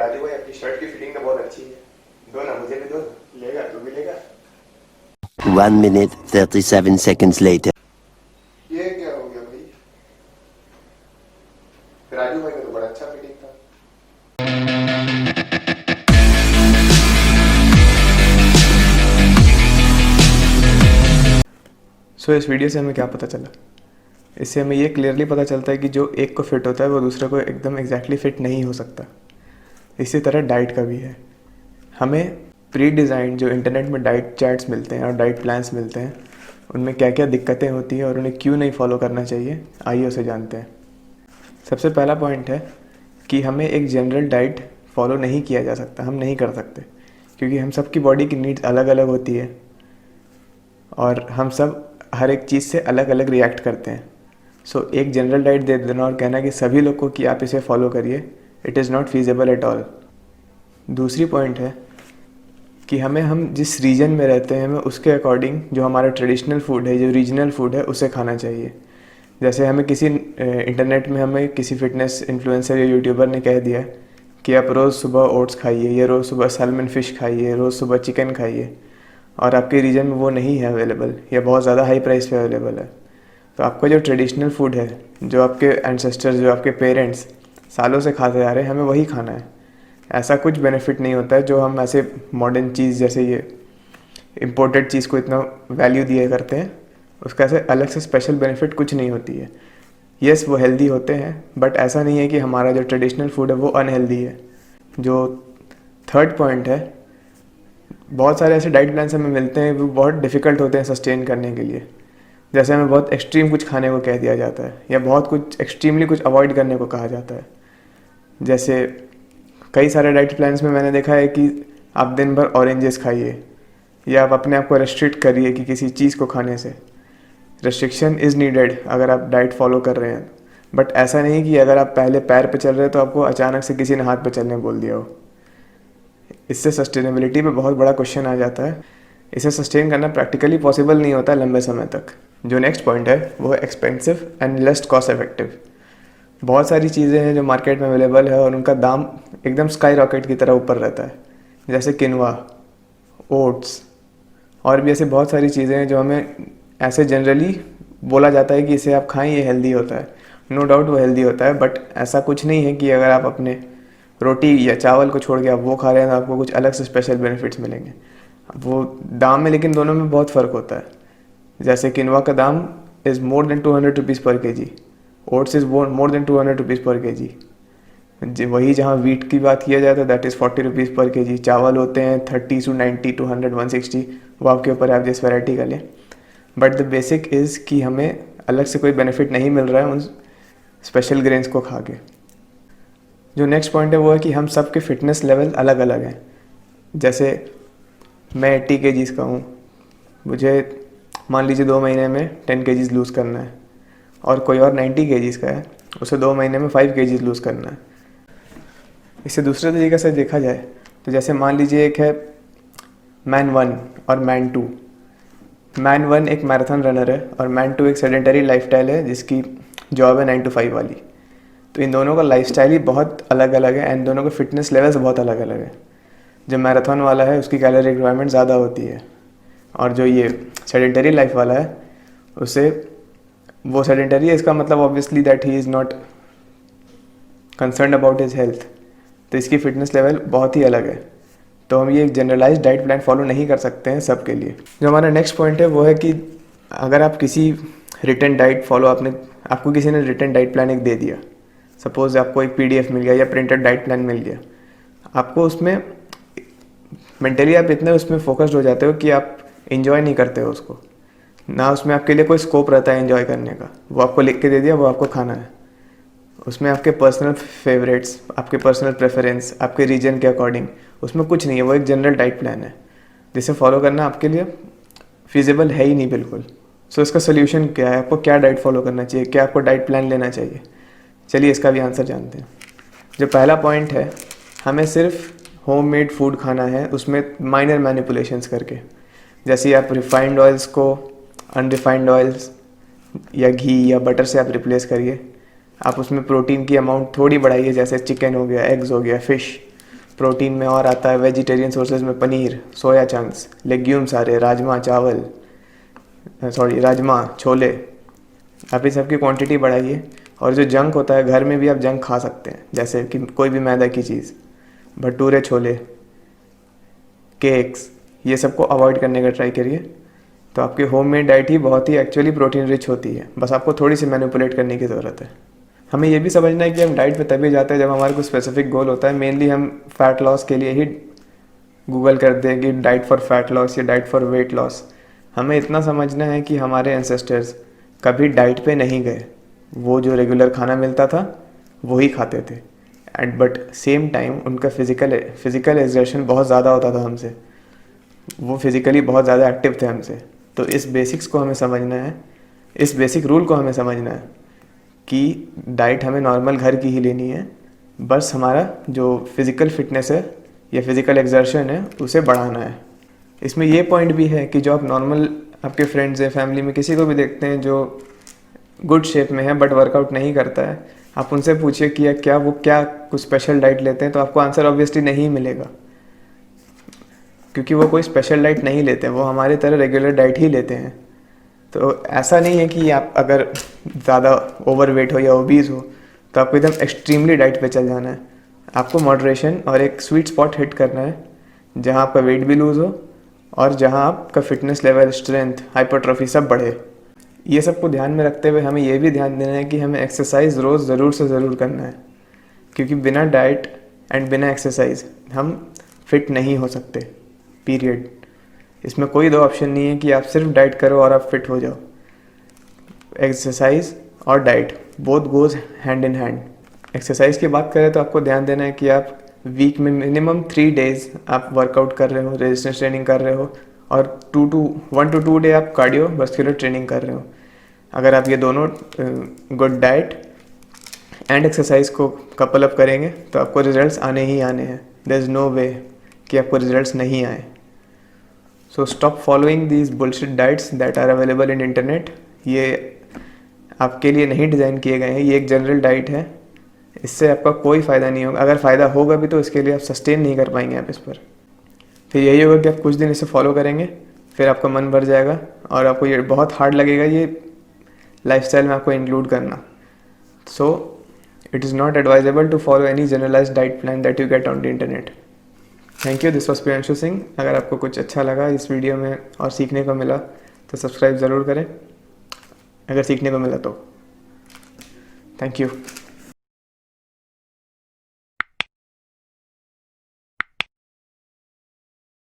राजू भाई आपकी शर्ट की फिटिंग तो बहुत अच्छी है, दो ना, मुझे भी दो। लेगा तू भी लेगा? 1 minute 37 seconds later. ये क्या हो गया भाई? राजू भाई का तो बड़ा अच्छा फिटिंग था। इस वीडियो से हमें क्या पता चला? इससे हमें ये क्लियरली पता चलता है कि जो एक को फिट होता है वो दूसरे को एकदम एग्जैक्टली फिट नहीं हो सकता। इसी तरह डाइट का भी है। हमें प्री डिज़ाइन जो इंटरनेट में डाइट चार्ट्स मिलते हैं और डाइट प्लान्स मिलते हैं, उनमें क्या क्या दिक्कतें होती हैं और उन्हें क्यों नहीं फॉलो करना चाहिए, आइए उसे जानते हैं। सबसे पहला पॉइंट है कि हमें एक जनरल डाइट फॉलो नहीं किया जा सकता, हम नहीं कर सकते, क्योंकि हम सबकी बॉडी की नीड्स अलग अलग होती है और हम सब हर एक चीज़ से अलग अलग रिएक्ट करते हैं। एक जनरल डाइट दे देना और कहना कि सभी लोग को कि आप इसे फॉलो करिए, it is not feasible at all. दूसरी पॉइंट है कि हम जिस रीजन में रहते हैं, हमें उसके अकॉर्डिंग जो हमारा ट्रेडिशनल फूड है, जो रीजनल फूड है, उसे खाना चाहिए। जैसे हमें किसी इंटरनेट में हमें किसी फिटनेस इन्फ्लुएंसर या यूट्यूबर ने कह दिया कि आप रोज़ सुबह ओट्स खाइए या रोज़ सुबह सैल्मन फ़िश खाइए, रोज़ सुबह चिकन खाइए, और आपके रीजन में वो नहीं है अवेलेबल या बहुत ज़्यादा हाई प्राइस पे अवेलेबल है, तो आपका जो ट्रेडिशनल फूड है, जो आपके एंसेस्टर्स, जो आपके पेरेंट्स सालों से खाते आ रहे हैं, हमें वही खाना है। ऐसा कुछ बेनिफिट नहीं होता है जो हम ऐसे मॉडर्न चीज़ जैसे ये इम्पोर्टेड चीज़ को इतना वैल्यू दिया करते हैं, उसका ऐसे अलग से स्पेशल बेनिफिट कुछ नहीं होती है। यस, वो हेल्दी होते हैं, बट ऐसा नहीं है कि हमारा जो ट्रेडिशनल फूड है वो अनहेल्दी है। जो थर्ड पॉइंट है, बहुत सारे ऐसे डाइट प्लान्स हमें मिलते हैं वो बहुत डिफ़िकल्ट होते हैं सस्टेन करने के लिए। जैसे हमें बहुत एक्सट्रीम कुछ खाने को कह दिया जाता है या बहुत कुछ एक्सट्रीमली कुछ अवॉइड करने को कहा जाता है। जैसे कई सारे डाइट प्लान्स में मैंने देखा है कि आप दिन भर ऑरेंजेस खाइए या आप अपने आप को रेस्ट्रिक्ट करिए कि किसी चीज़ को खाने से। रेस्ट्रिक्शन इज़ नीडेड अगर आप डाइट फॉलो कर रहे हैं, बट ऐसा नहीं कि अगर आप पहले पैर पे चल रहे हैं तो आपको अचानक से किसी ने हाथ पे चलने बोल दिया हो। इससे सस्टेनेबिलिटी पे बहुत बड़ा क्वेश्चन आ जाता है। इसे सस्टेन करना प्रैक्टिकली पॉसिबल नहीं होता लंबे समय तक। जो नेक्स्ट पॉइंट है वो है expensive and less cost effective. बहुत सारी चीज़ें हैं जो मार्केट में अवेलेबल है और उनका दाम एकदम स्काई रॉकेट की तरह ऊपर रहता है, जैसे किनवा, ओट्स, और भी ऐसे बहुत सारी चीज़ें हैं जो हमें ऐसे जनरली बोला जाता है कि इसे आप खाएं, ये हेल्दी होता है। नो डाउट वो हेल्दी होता है, बट ऐसा कुछ नहीं है कि अगर आप अपने रोटी या चावल को छोड़ के आप वो खा रहे हैं तो आपको कुछ अलग से स्पेशल बेनिफिट्स मिलेंगे। वो दाम में, लेकिन दोनों में बहुत फ़र्क होता है। जैसे किनवा का दाम is more than 200 rupees per K G, oats is more than 200 rupees per K जी। वही जहाँ वीट की बात किया जाए तो that is 40 rupees per K जी। चावल होते हैं 30 to 90 to 100 160, वो आपके ऊपर आप जिस वैरायटी का लें, बट द बेसिक इज़ कि हमें अलग से कोई बेनिफिट नहीं मिल रहा है उन स्पेशल ग्रेन्स को खा के। जो नेक्स्ट पॉइंट है वो है कि हम सब के फिटनेस लेवल अलग अलग हैं। जैसे मैं 80 kgs का हूँ, मुझे मान लीजिए 2 महीने में 10 kgs लूज़ करना है, और कोई और 90 kgs का है, उसे 2 महीने में 5 kgs लूज़ करना है। इसे दूसरे तरीके से देखा जाए तो जैसे मान लीजिए एक है मैन 1 और मैन 2। मैन 1 एक मैराथन रनर है और मैन 2 एक सेडेंटरी लाइफस्टाइल है जिसकी जॉब है 9 to 5 वाली। तो इन दोनों का लाइफस्टाइल ही बहुत अलग अलग है एंड दोनों के फिटनेस लेवल्स बहुत अलग अलग है। जो मैराथन वाला है उसकी कैलोरी रिक्वायरमेंट ज़्यादा होती है, और जो ये सेडेंटरी लाइफ वाला है उसे, वो सेडेंटरी है, इसका मतलब obviously that he is not concern about his health, तो इसकी फ़िटनेस लेवल बहुत ही अलग है। तो हम ये एक जनरलाइज डाइट प्लान फॉलो नहीं कर सकते हैं सब के लिए। जो हमारा नेक्स्ट पॉइंट है वो है कि अगर आप किसी रिटन डाइट फॉलो, आपको किसी ने रिटन डाइट प्लान एक दे दिया, सपोज़ आपको एक PDF मिल गया या प्रिंटेड डाइट प्लान मिल गया, आपको उसमें मेंटली आप इतने उसमें फोकस्ड हो जाते हो कि आप इन्जॉय नहीं करते हो उसको, ना उसमें आपके लिए कोई स्कोप रहता है एंजॉय करने का। वो आपको लिख के दे दिया, वो आपको खाना है। उसमें आपके पर्सनल फेवरेट्स, आपके पर्सनल प्रेफरेंस, आपके रीजन के अकॉर्डिंग उसमें कुछ नहीं है। वो एक जनरल डाइट प्लान है जिसे फॉलो करना आपके लिए फिजिबल है ही नहीं बिल्कुल। इसका सोल्यूशन क्या है? आपको क्या डाइट फॉलो करना चाहिए? क्या आपको डाइट प्लान लेना चाहिए? चलिए इसका भी आंसर जानते हैं। जो पहला पॉइंट है, हमें सिर्फ होममेड फूड खाना है, उसमें माइनर मैनिपुलेशंस करके। जैसे आप रिफाइंड ऑयल्स को अनरिफाइंड ऑयल्स या घी या बटर से आप रिप्लेस करिए। आप उसमें प्रोटीन की अमाउंट थोड़ी बढ़ाइए, जैसे चिकन हो गया, एग्स हो गया, फ़िश, प्रोटीन में और आता है वेजिटेरियन सोर्सेज में पनीर, सोया चंक्स, लेग्यूम सारे, राजमा चावल, राजमा छोले, आप इस सब की क्वांटिटी बढ़ाइए। और जो जंक होता है, घर में भी आप जंक खा सकते हैं, जैसे कि कोई भी मैदा की चीज़, भटूरे छोले, केक्स, ये सब को अवॉइड करने का ट्राई करिए। तो आपकी होममेड डाइट ही बहुत ही एक्चुअली प्रोटीन रिच होती है, बस आपको थोड़ी सी मैनिपुलेट करने की ज़रूरत है। हमें ये भी समझना है कि हम डाइट पे तभी जाते हैं जब हमारा कोई स्पेसिफिक गोल होता है। मेनली हम फैट लॉस के लिए ही गूगल करते हैं कि डाइट फॉर फैट लॉस या डाइट फॉर वेट लॉस। हमें इतना समझना है कि हमारे एंसेस्टर्स कभी डाइट पे नहीं गए, वो जो रेगुलर खाना मिलता था वही खाते थे, एंड बट सेम टाइम उनका फिज़िकल एग्जर्शन बहुत ज़्यादा होता था हमसे, वो फिज़िकली बहुत ज़्यादा एक्टिव थे हमसे। तो इस बेसिक्स को हमें समझना है, इस बेसिक रूल को हमें समझना है कि डाइट हमें नॉर्मल घर की ही लेनी है, बस हमारा जो फिज़िकल फिटनेस है या फिज़िकल एग्जर्शन है उसे बढ़ाना है। इसमें ये पॉइंट भी है कि जो आप नॉर्मल आपके फ्रेंड्स हैं, फैमिली में किसी को भी देखते हैं जो गुड शेप में है बट वर्कआउट नहीं करता है, आप उनसे पूछिए कि क्या कुछ स्पेशल डाइट लेते हैं, तो आपको आंसर ऑब्वियसली नहीं मिलेगा, क्योंकि वो कोई स्पेशल डाइट नहीं लेते हैं, वो हमारे तरह रेगुलर डाइट ही लेते हैं। तो ऐसा नहीं है कि आप अगर ज़्यादा ओवरवेट हो या ओबीज हो तो आपको एकदम एक्सट्रीमली डाइट पे चल जाना है। आपको मॉडरेशन और एक स्वीट स्पॉट हिट करना है, जहाँ आपका वेट भी लूज़ हो और जहाँ आपका फिटनेस लेवल, स्ट्रेंथ, हाइपरट्रॉफी सब बढ़े। ये सब को ध्यान में रखते हुए हमें ये भी ध्यान देना है कि हमें एक्सरसाइज रोज़ ज़रूर से ज़रूर करना है, क्योंकि बिना डाइट एंड बिना एक्सरसाइज हम फिट नहीं हो सकते, पीरियड। इसमें कोई दो ऑप्शन नहीं है कि आप सिर्फ डाइट करो और आप फिट हो जाओ। एक्सरसाइज और diet both goes hand in hand. Exercise की बात करें तो आपको ध्यान देना है कि आप वीक में मिनिमम 3 डेज आप वर्कआउट कर रहे हो, रेजिस्टेंस ट्रेनिंग कर रहे हो, और 1 to 2 डे आप कार्डियो वस्कुलर ट्रेनिंग कर रहे हो। अगर आप ये दोनों गुड डाइट एंड एक्सरसाइज को कपल अप करेंगे तो आपको रिजल्ट्स आने ही आने हैं। देयर इज़ नो वे कि आपको रिजल्ट्स नहीं आए। So stop following these bullshit diets that are available in internet. ये आपके लिए नहीं डिज़ाइन किए गए हैं, ये एक जनरल डाइट है, इससे आपका कोई फ़ायदा नहीं होगा। अगर फ़ायदा होगा भी तो इसके लिए आप सस्टेन नहीं कर पाएंगे आप इस पर। फिर यही होगा कि आप कुछ दिन इसे फॉलो करेंगे, फिर आपका मन भर जाएगा और आपको ये बहुत हार्ड लगेगा ये लाइफस्टाइल में आपको इंक्लूड करना। So it is not advisable to follow any generalised diet plan that you get on the internet. Thank you, this was Priyanshu Singh. अगर आपको कुछ अच्छा लगा इस वीडियो में और सीखने को मिला तो सब्सक्राइब ज़रूर करें, अगर सीखने को मिला तो। Thank you.